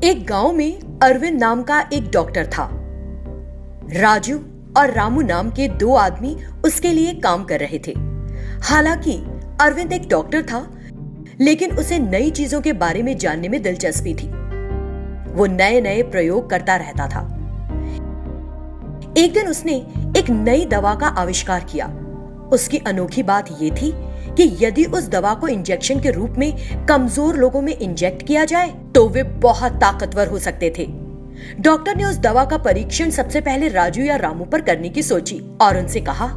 एक गांव में अरविंद नाम का एक डॉक्टर था। राजू और रामू नाम के दो आदमी उसके लिए काम कर रहे थे। हालांकि अरविंद एक डॉक्टर था, लेकिन उसे नई चीजों के बारे में जानने में दिलचस्पी थी। वो नए नए प्रयोग करता रहता था। एक दिन उसने एक नई दवा का आविष्कार किया। उसकी अनोखी बात यह थी कि यदि उस दवा को इंजेक्शन के रूप में कमजोर लोगों में इंजेक्ट किया जाए तो वे बहुत ताकतवर हो सकते थे। डॉक्टर ने उस दवा का परीक्षण सबसे पहले राजू या रामू पर करने की सोची और उनसे कहा,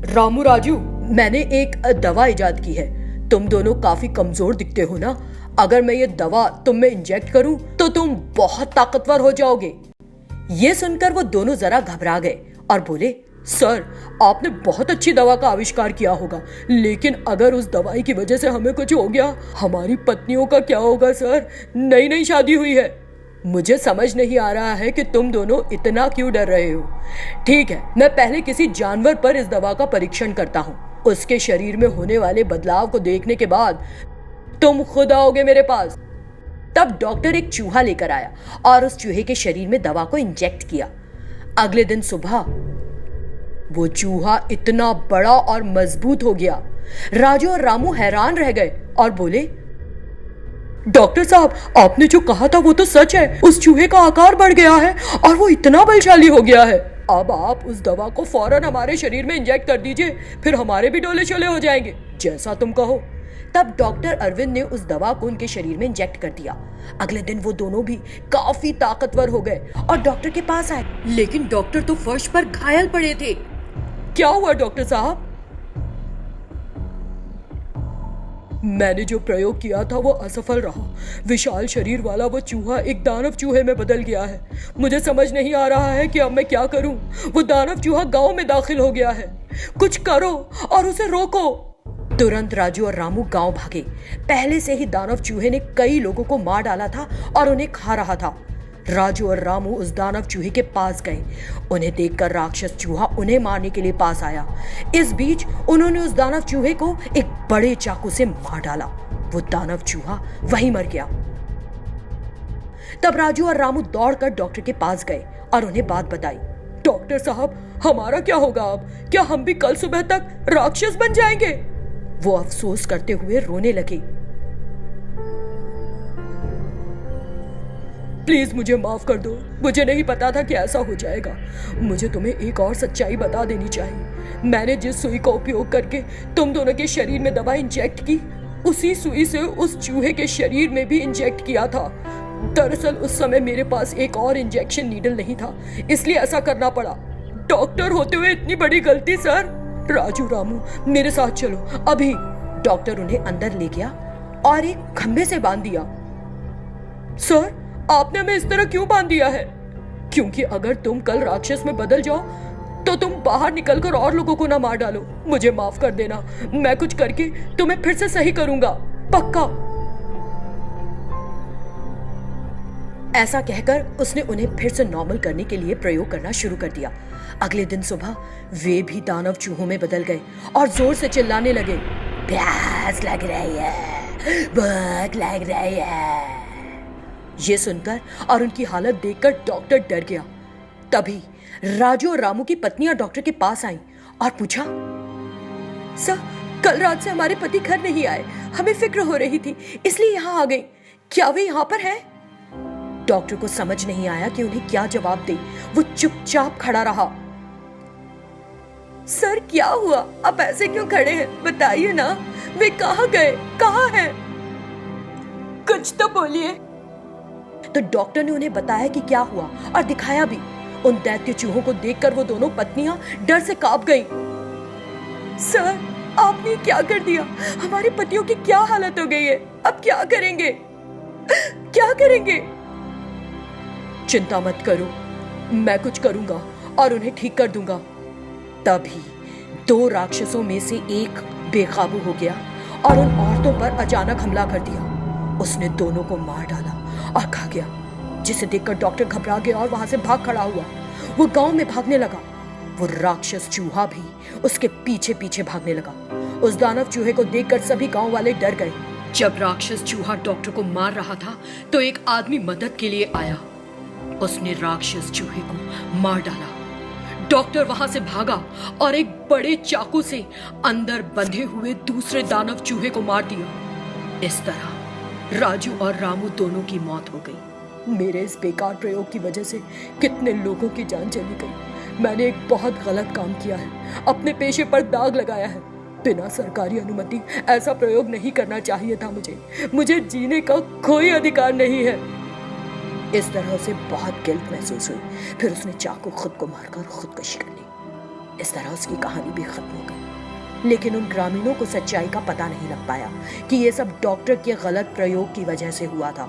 रामू राजू, मैंने एक दवा इजाद की है। तुम दोनों काफी कमजोर दिखते हो ना। अगर मैं ये दवा तुम में इंजेक्ट करूं तो तुम बहुत ताकतवर हो जाओगे। ये सुनकर वो दोनों जरा घबरा गए और बोले, सर, आपने बहुत अच्छी दवा का आविष्कार किया होगा, लेकिन अगर उस दवाई की वजह से हमें कुछ हो गया, हमारी पत्नियों का क्या होगा सर? नई नई शादी हुई है। मुझे समझ नहीं आ रहा है कि तुम दोनों इतना क्यों डर रहे हो। ठीक है, मैं पहले किसी जानवर पर इस दवा का परीक्षण करता हूँ। उसके शरीर में होने वाले बदलाव को देखने के बाद तुम खुद आओगे मेरे पास। तब डॉक्टर एक चूहा लेकर आया और उस चूहे के शरीर में दवा को इंजेक्ट किया। अगले दिन सुबह वो चूहा इतना बड़ा और मजबूत हो गया। राजू और रामू हैरान रह गए और बोले, डॉक्टर साहब, आपने जो कहा था वो तो सच है। उस चूहे का आकार बढ़ गया है और वो इतना बलशाली हो गया है। अब आप उस दवा को फौरन हमारे शरीर में इंजेक्ट कर दीजिए, फिर हमारे भी डोले शोले हो जाएंगे, जैसा तुम कहो। तब डॉक्टर अरविंद ने उस दवा को उनके शरीर में इंजेक्ट कर दिया। अगले दिन वो दोनों भी काफी ताकतवर हो गए और डॉक्टर के पास आए, लेकिन डॉक्टर तो फर्श पर घायल पड़े थे। क्या हुआ डॉक्टर साहब? मैंने जो प्रयोग किया था वो असफल रहा। विशाल शरीर वाला वो चूहा एक दानव चूहे में बदल गया है। मुझे समझ नहीं आ रहा है कि अब मैं क्या करूं। वो दानव चूहा गांव में दाखिल हो गया है। कुछ करो और उसे रोको। तुरंत राजू और रामू गांव भागे। पहले से ही दानव चूहे ने कई लोगों को मार डाला था और उन्हें खा रहा था। राजू और रामू उस दानव चूहे के पास गए। उन्हें देखकर राक्षस चूहा उन्हें मारने के लिए पास आया। इस बीच उन्होंने उस दानव चूहे को एक बड़े चाकू से मार डाला। वो दानव चूहा वहीं मर गया। तब राजू और रामू दौड़कर डॉक्टर के पास गए और उन्हें बात बताई। डॉक्टर साहब, हमारा क्या होगा अब? क्या हम भी कल सुबह तक राक्षस बन जाएंगे? वो अफसोस करते हुए रोने लगे। प्लीज मुझे माफ कर दो। मुझे नहीं पता था कि ऐसा हो जाएगा। मुझे तुम्हें एक और सच्चाई बता देनी चाहिए। मैंने जिस सुई का उपयोग करके तुम दोनों के शरीर में दवा इंजेक्ट की, उसी सुई से उस चूहे के शरीर में भी इंजेक्ट किया था। दरअसल उस समय मेरे पास एक और इंजेक्शन नीडल नहीं था, इसलिए ऐसा करना पड़ा। डॉक्टर होते हुए इतनी बड़ी गलती सर। राजू, रामू, मेरे साथ चलो अभी। डॉक्टर उन्हें अंदर ले गया और एक खंभे से बांध दिया। सर, आपने हमें इस तरह क्यों बांध दिया है? क्योंकि अगर तुम कल राक्षस में बदल जाओ तो तुम बाहर निकलकर और लोगों को ना मार डालो। मुझे माफ कर देना, मैं कुछ करके तुम्हें फिर से सही करूंगा, पक्का। ऐसा कहकर उसने उन्हें फिर से नॉर्मल करने के लिए प्रयोग करना शुरू कर दिया। अगले दिन सुबह वे भी दानव चूहों में बदल गए और जोर से चिल्लाने लगे, प्यास लग रही है, बहुत लग रही है। ये सुनकर और उनकी हालत देखकर डॉक्टर डर गया। तभी राजू और रामू की पत्नियां डॉक्टर के पास आईं और पूछा, सर, कल रात से हमारे पति घर नहीं आए। हमें फिक्र हो रही थी, इसलिए यहाँ आ गई। क्या वे यहाँ पर है? डॉक्टर को समझ नहीं आया कि उन्हें क्या जवाब दे। वो चुपचाप खड़ा रहा। सर, क्या हुआ? आप ऐसे क्यों खड़े हैं? बताइए ना, वे कहाँ गए? कहाँ हैं? कुछ तो बोलिए। तो डॉक्टर ने उन्हें बताया कि क्या हुआ और दिखाया भी। उन दैत्य चूहों को देखकर वो दोनों पत्नियां डर से कांप गईं। सर, आपने क्या कर दिया? हमारे पतियों की क्या हालत हो गई है? अब क्या करेंगे? क्या करेंगे? चिंता मत करो, मैं कुछ करूंगा और उन्हें ठीक कर दूंगा। तभी दो राक्षसों में से एक बेकाबू हो गया और उन औरतों पर अचानक हमला कर दिया। उसने दोनों को मार डाला और खा गया, जिसे देखकर डॉक्टर घबरा गया और वहां से भाग खड़ा हुआ। वो गांव में भागने लगा। वो राक्षस चूहा भी उसके पीछे पीछे भागने लगा। उस दानव चूहे को देखकर सभी गांव वाले डर गए। जब राक्षस चूहा डॉक्टर को मार रहा था तो एक आदमी मदद के लिए आया। उसने राक्षस चूहे को मार डाला। डॉक्टर वहां से भागा और एक बड़े चाकू से अंदर बंधे हुए दूसरे दानव चूहे को मार दिया। इस तरह राजू और रामू दोनों की मौत हो गई। मेरे इस बेकार प्रयोग की वजह से कितने लोगों की जान चली गई। मैंने एक बहुत गलत काम किया है, अपने पेशे पर दाग लगाया है। बिना सरकारी अनुमति ऐसा प्रयोग नहीं करना चाहिए था। मुझे जीने का कोई अधिकार नहीं है। इस तरह उसे बहुत गिल्ट महसूस हुई। फिर उसने चाकू खुद को मारकर खुदकुशी कर ली। इस तरह उसकी कहानी भी खत्म हो गई। लेकिन उन ग्रामीणों को सच्चाई का पता नहीं लग पाया कि ये सब डॉक्टर के गलत प्रयोग की वजह से हुआ था।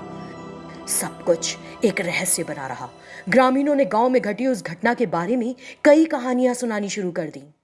सब कुछ एक रहस्य बना रहा। ग्रामीणों ने गांव में घटी उस घटना के बारे में कई कहानियां सुनानी शुरू कर दी।